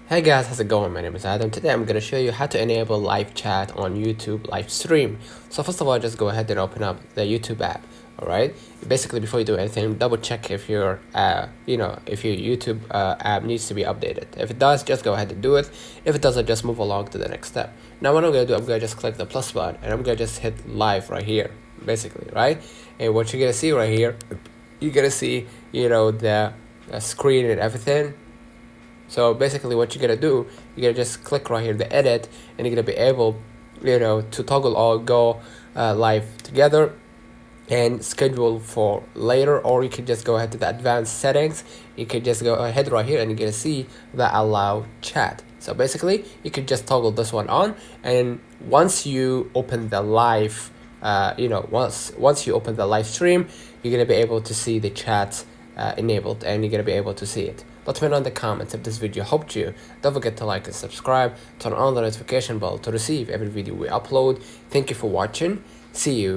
Hey guys, how's it going? My name is Adam. Today I'm going to show you how to enable live chat on YouTube live stream. So first of all, just go ahead and open up the YouTube app. Alright, basically before you do anything, double check if your if your YouTube app needs to be updated. If it does, just go ahead and do it. If it doesn't, just move along to the next step. Now what I'm going to do, I'm going to just click the plus button and I'm going to just hit live right here, basically, right? And what you're going to see right here, you're going to see, the screen and everything. So basically what you're gonna do, you're gonna just click right here, the edit, and you're gonna be able, to toggle all go live together and schedule for later, or you can just go ahead to the advanced settings. You can just go ahead right here and you're gonna see the allow chat. So basically you can just toggle this one on, and once you open the live once you open the live stream, you're gonna be able to see the chat enabled, and you're gonna be able to see it. Let me know in the comments if this video helped you. Don't forget to like and subscribe, turn on the notification bell to receive every video we upload. Thank you for watching. See you.